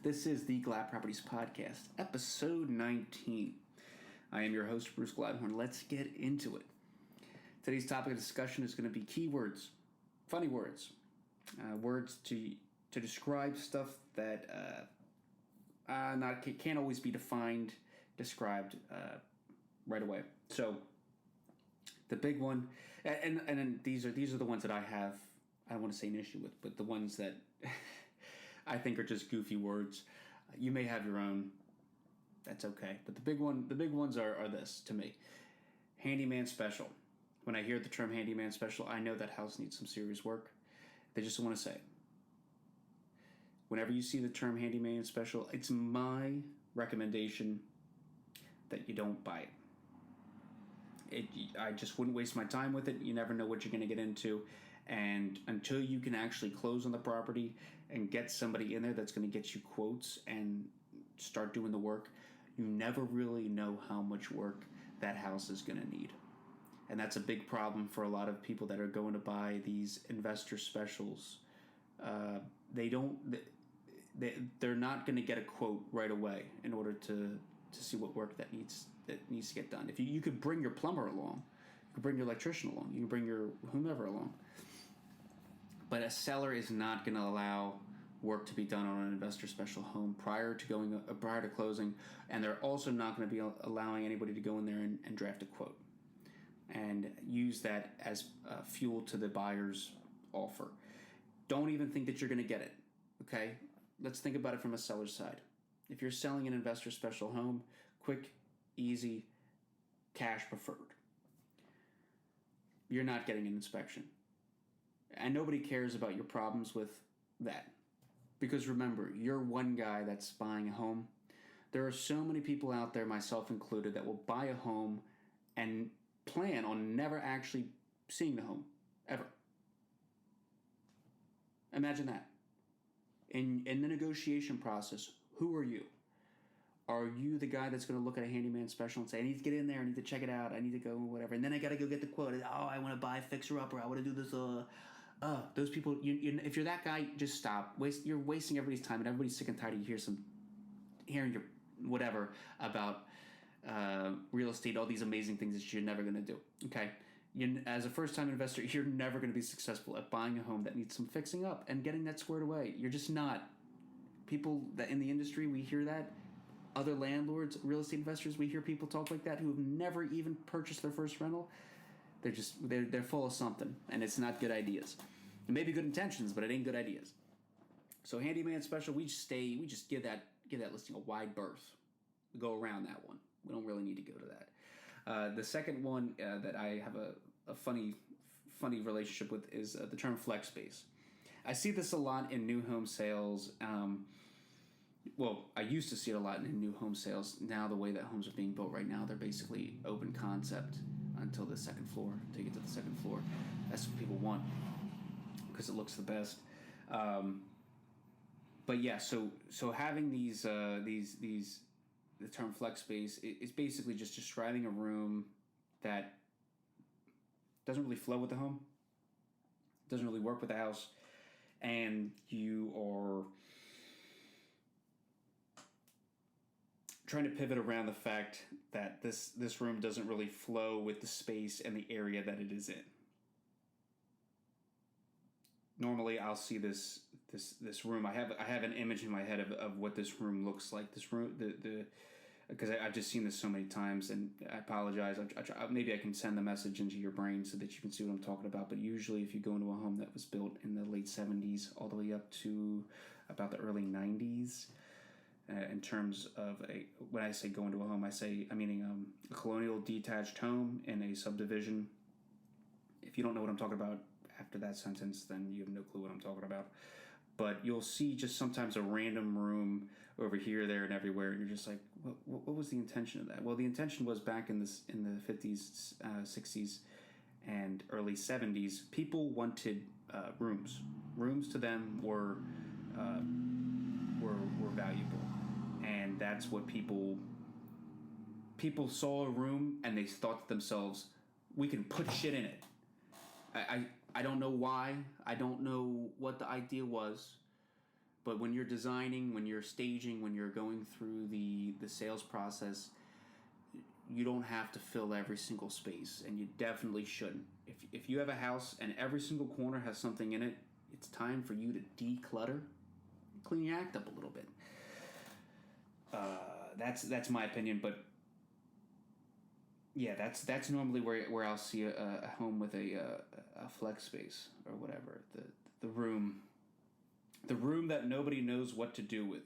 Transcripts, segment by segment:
This is the Glatt Properties Podcast, episode 19. I am your host, Bruce Gladhorn. Let's get into it. Today's topic of discussion is going to be keywords, funny words, words to describe stuff that can't always be defined, described right away. So the big one, and these are the ones that I don't want to say an issue with, but the ones that I think are just goofy words. You may have your own. That's okay. But the big ones are this to me. Handyman special. When I hear the term handyman special, I know that house needs some serious work. They just want to say it. Whenever you see the term handyman special, it's my recommendation that you don't buy it. I just wouldn't waste my time with it. You never know what you're going to get into. And until you can actually close on the property and get somebody in there that's going to get you quotes and start doing the work, you never really know how much work that house is going to need. And that's a big problem for a lot of people that are going to buy these investor specials. They're not going to get a quote right away in order to see what work that needs to get done. If you could bring your plumber along, you could bring your electrician along, you can bring your whomever along. But a seller is not going to allow work to be done on an investor special home prior to closing, and they're also not going to be allowing anybody to go in there and draft a quote and use that as fuel to the buyer's offer. Don't even think that you're going to get it. Okay, let's think about it from a seller's side. If you're selling an investor special home, quick, easy, cash preferred, you're not getting an inspection. And nobody cares about your problems with that. Because remember, you're one guy that's buying a home. There are so many people out there, myself included, that will buy a home and plan on never actually seeing the home, ever. Imagine that. In the negotiation process, who are you? Are you the guy that's going to look at a handyman special and say, I need to get in there, I need to check it out, I need to go whatever, and then I got to go get the quote. I want to buy a fixer-upper, I want to do this. Those people, if you're that guy, just stop. You're wasting everybody's time, and everybody's sick and tired of hearing your whatever about real estate, all these amazing things that you're never going to do. Okay? As a first-time investor, you're never going to be successful at buying a home that needs some fixing up and getting that squared away. You're just not. People that in the industry, we hear that. Other landlords, real estate investors, we hear people talk like that who have never even purchased their first rental. They're full of something, and it's not good ideas. It may be good intentions, but it ain't good ideas. So handyman special, we just give that listing a wide berth. We go around that one. We don't really need to go to that. The second one that I have a funny relationship with is the term flex space. I see this a lot in new home sales. I used to see it a lot in new home sales. Now the way that homes are being built right now, they're basically open concept until the second floor. Until you get to the second floor, that's what people want because it looks the best. But yeah, so having these the term flex space is basically just describing a room that doesn't really flow with the home, doesn't really work with the house, and you are trying to pivot around the fact that this room doesn't really flow with the space and the area that it is in. Normally, I'll see this room. I have an image in my head of what this room looks like. This room, because I've just seen this so many times, and I apologize. Maybe I can send the message into your brain so that you can see what I'm talking about. But usually, if you go into a home that was built in the late 70s all the way up to about the early 90s, in terms of when I say go into a home, I'm meaning a colonial detached home in a subdivision. If you don't know what I'm talking about after that sentence, then you have no clue what I'm talking about. But you'll see just sometimes a random room over here, there, and everywhere, and you're just like, what was the intention of that? Well, the intention was back in the 50s, 60s, and early 70s, people wanted rooms. Rooms to them were valuable, and that's what people saw a room and they thought to themselves, we can put shit in it. I don't know why. I don't know what the idea was, But when you're designing, when you're staging, when you're going through the sales process, you don't have to fill every single space, and you definitely shouldn't. If you have a house and every single corner has something in it, it's time for you to declutter, clean your act up a little bit. That's my opinion, but yeah, that's normally where I'll see a home with a flex space or whatever, the room that nobody knows what to do with.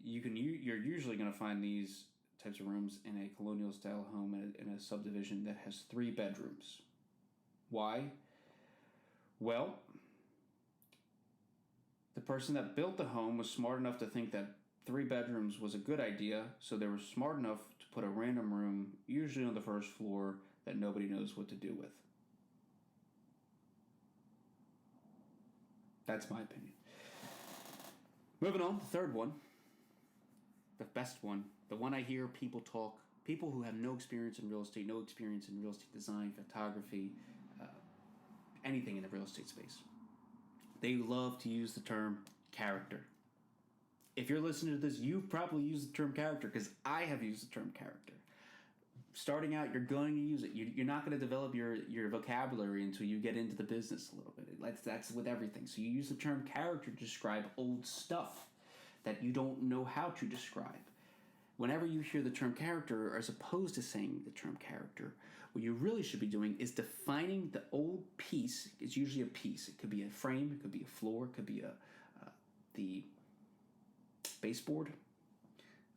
You're usually going to find these types of rooms in a colonial style home in a subdivision that has 3 bedrooms. Why? Well, the person that built the home was smart enough to think that 3 bedrooms was a good idea, so they were smart enough to put a random room, usually on the first floor, that nobody knows what to do with. That's my opinion. Moving on, the third one, the best one, the one I hear people who have no experience in real estate, no experience in real estate design, photography, anything in the real estate space. They love to use the term character. If you're listening to this, you've probably used the term character, because I have used the term character. Starting out, you're going to use it. You're not going to develop your vocabulary until you get into the business a little bit. That's with everything. So you use the term character to describe old stuff that you don't know how to describe. Whenever you hear the term character, as opposed to saying the term character, what you really should be doing is defining the old piece. It's usually a piece. It could be a frame, it could be a floor, it could be the baseboard.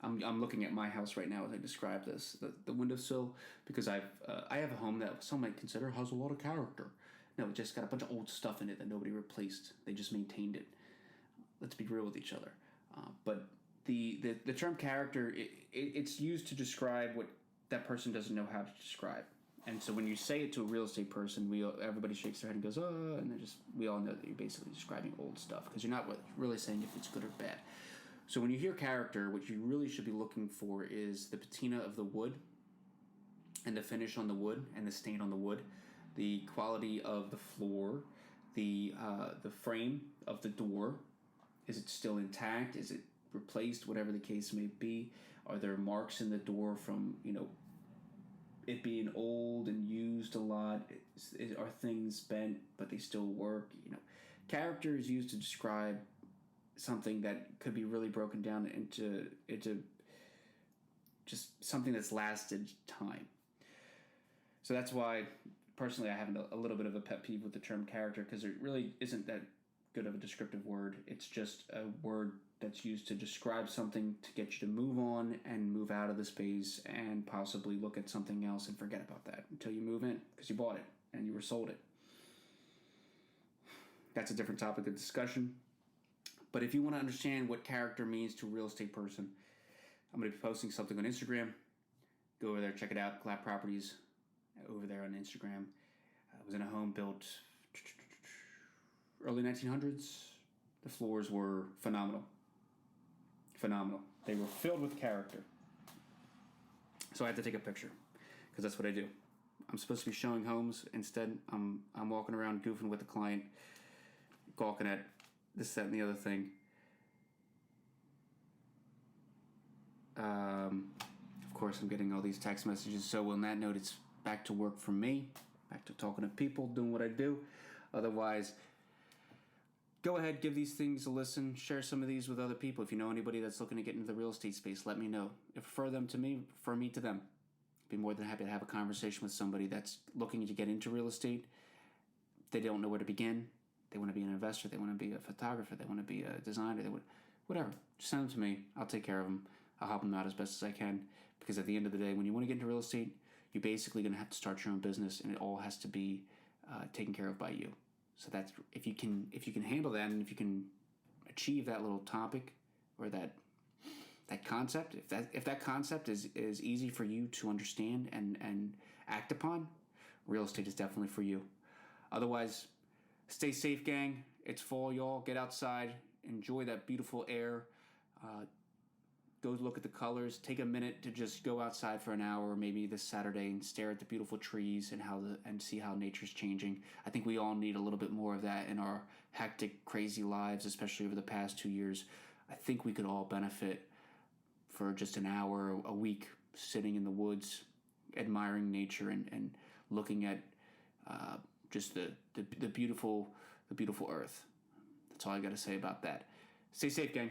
I'm looking at my house right now as I describe this, the windowsill, because I have a home that some might consider has a lot of character. No, it just got a bunch of old stuff in it that nobody replaced. They just maintained it. Let's be real with each other. But the term character, it's used to describe what that person doesn't know how to describe. And so when you say it to a real estate person, everybody shakes their head and goes, oh, and we all know that you're basically describing old stuff, because you're not really saying if it's good or bad. So when you hear character, what you really should be looking for is the patina of the wood and the finish on the wood and the stain on the wood, the quality of the floor, the frame of the door. Is it still intact? Is it replaced? Whatever the case may be. Are there marks in the door from, it being old and used a lot? Are things bent but they still work? Character is used to describe something that could be really broken down into just something that's lasted time. So that's why, personally, I have a little bit of a pet peeve with the term character, because it really isn't that good of a descriptive word. It's just a word that's used to describe something to get you to move on and move out of the space and possibly look at something else and forget about that until you move in, because you bought it and you were sold it. That's a different topic of discussion. But if you want to understand what character means to a real estate person, I'm going to be posting something on Instagram. Go over there, check it out. Glatt Properties over there on Instagram. I was in a home built early 1900s. The floors were phenomenal. Phenomenal. They were filled with character. So I had to take a picture, because that's what I do. I'm supposed to be showing homes. Instead, I'm walking around goofing with the client, gawking at this, that, and the other thing. Of course, I'm getting all these text messages. So on that note, it's back to work for me. Back to talking to people, doing what I do. Otherwise, go ahead, give these things a listen. Share some of these with other people. If you know anybody that's looking to get into the real estate space, let me know. If refer them to me, refer me to them. I'd be more than happy to have a conversation with somebody that's looking to get into real estate. They don't know where to begin. They want to be an investor. They want to be a photographer. They want to be a designer. Whatever. Just send them to me. I'll take care of them. I'll help them out as best as I can. Because at the end of the day, when you want to get into real estate, you're basically going to have to start your own business, and it all has to be taken care of by you. So that's if you can handle that, and if you can achieve that little topic or that concept, if that concept is easy for you to understand and act upon, real estate is definitely for you. Otherwise, stay safe, gang. It's fall, y'all. Get outside. Enjoy that beautiful air. go look at the colors. Take a minute to just go outside for an hour, maybe this Saturday, and stare at the beautiful trees and see how nature's changing. I think we all need a little bit more of that in our hectic, crazy lives, especially over the past 2 years. I think we could all benefit for just an hour a week sitting in the woods, admiring nature and looking at just the beautiful earth. That's all I got to say about that. Stay safe, gang.